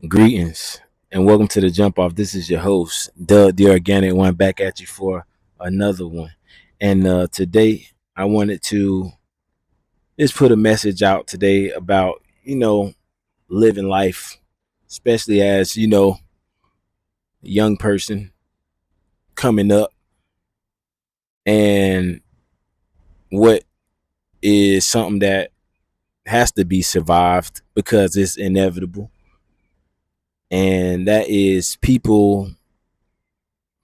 Greetings and welcome to the Jump Off. This is your host, Doug, the Organic One, back at you for another one. And today I wanted to just put a message out today about, living life, especially as, a young person coming up and what is something that has to be survived because it's inevitable. And that is people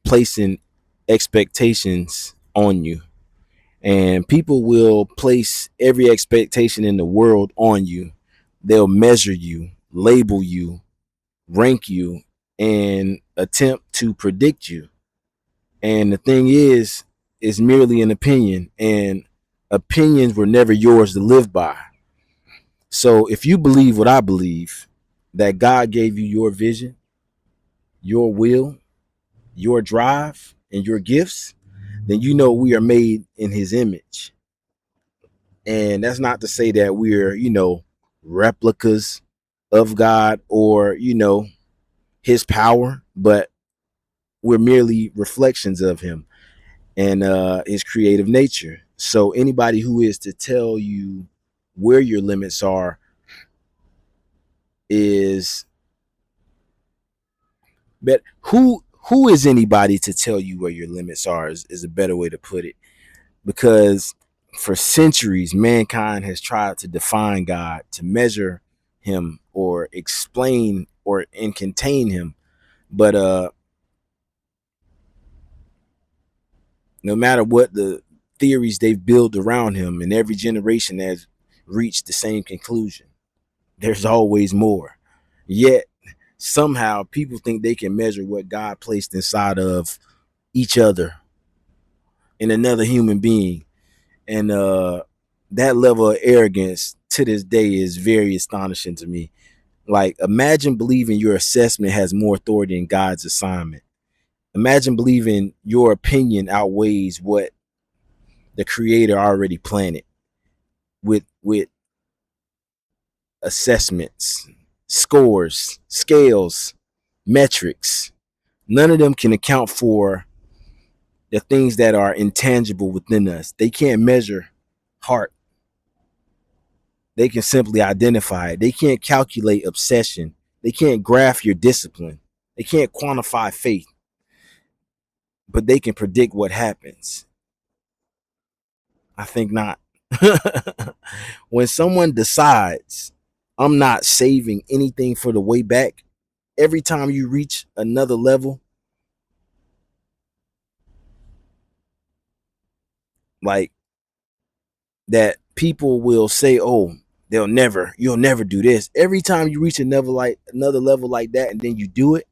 placing expectations on you, and people will place every expectation in the world on you. They'll measure you, label you, rank you, and attempt to predict you. And the thing is, it's merely an opinion, and opinions were never yours to live by. So if you believe what I believe, that God gave you your vision, your will, your drive, and your gifts, then you know we are made in his image. And that's not to say that we're, replicas of God or, his power, but we're merely reflections of him and his creative nature. So anybody who is to tell you where your limits are is, but who is anybody to tell you where your limits are is a better way to put it, because for centuries mankind has tried to define God, to measure him or explain or and contain him. But no matter what the theories they've built around him, and every generation has reached the same conclusion: there's always more. Yet somehow people think they can measure what God placed inside of each other in another human being. And that level of arrogance to this day is very astonishing to me. Like, imagine believing your assessment has more authority than God's assignment. Imagine believing your opinion outweighs what the creator already planted with assessments, scores, scales, metrics. None of them can account for the things that are intangible within us. They can't measure heart. They can simply identify it. They can't calculate obsession. They can't graph your discipline. They can't quantify faith, but they can predict what happens. I think not. When someone decides, I'm not saving anything for the way back, every time you reach another level, like that, people will say, oh, you'll never do this. Every time you reach another level like that, and then you do it,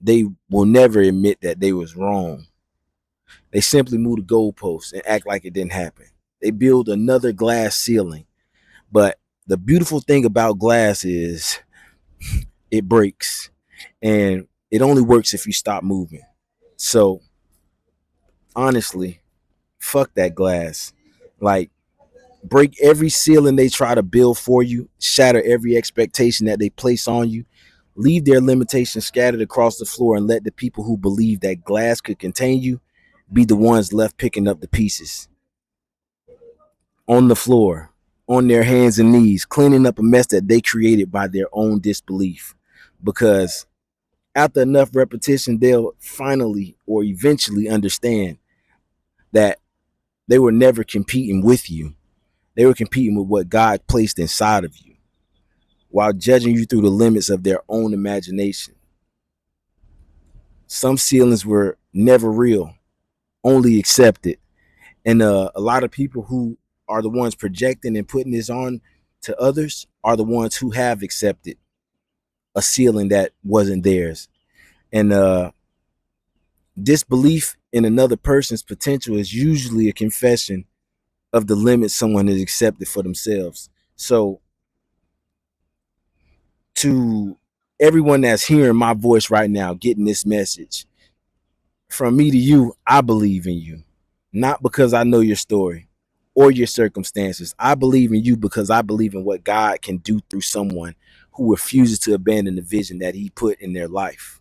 they will never admit that they was wrong. They simply move the goalposts and act like it didn't happen. They build another glass ceiling. But the beautiful thing about glass is it breaks, and it only works if you stop moving. So honestly, fuck that glass. Like, break every ceiling they try to build for you, shatter every expectation that they place on you, leave their limitations scattered across the floor, and let the people who believe that glass could contain you be the ones left picking up the pieces on the floor, on their hands and knees, cleaning up a mess that they created by their own disbelief. Because after enough repetition, they'll finally or eventually understand that they were never competing with you. They were competing with what God placed inside of you while judging you through the limits of their own imagination. Some ceilings were never real, only accepted. And a lot of people who are the ones projecting and putting this on to others are the ones who have accepted a ceiling that wasn't theirs. And disbelief in another person's potential is usually a confession of the limits someone has accepted for themselves. So, to everyone that's hearing my voice right now, getting this message from me to you, I believe in you, not because I know your story or your circumstances. I believe in you because I believe in what God can do through someone who refuses to abandon the vision that he put in their life.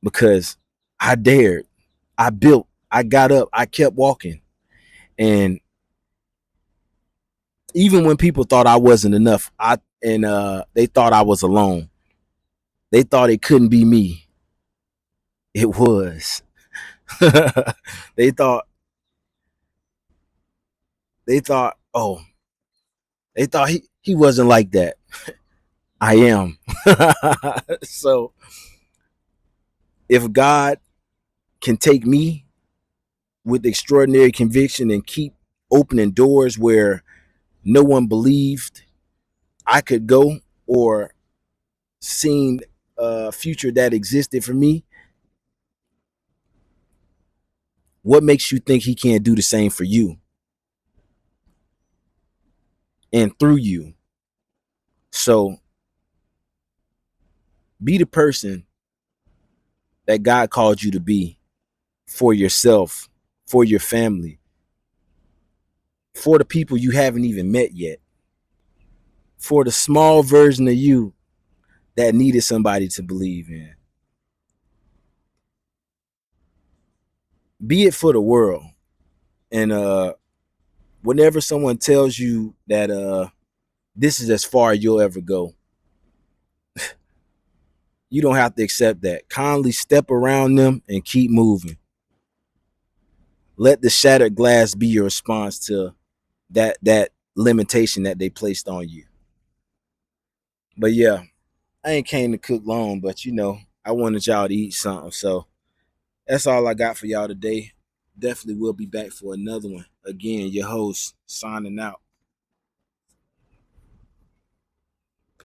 Because I dared, I built, I got up, I kept walking. And even when people thought I wasn't enough, they thought I was alone. They thought it couldn't be me. It was. they thought they thought, oh, they thought he wasn't like that. I am. So if God can take me with extraordinary conviction and keep opening doors where no one believed I could go or seen a future that existed for me, what makes you think he can't do the same for you and through you? So be the person that God called you to be for yourself, for your family, for the people you haven't even met yet, for the small version of you that needed somebody to believe in. Be it for the world. And whenever someone tells you that this is as far as you'll ever go, you don't have to accept that. Kindly step around them and keep moving. Let the shattered glass be your response to that limitation that they placed on you. But yeah, I ain't came to cook long, but I wanted y'all to eat something. So that's all I got for y'all today. Definitely will be back for another one. Again, your host signing out.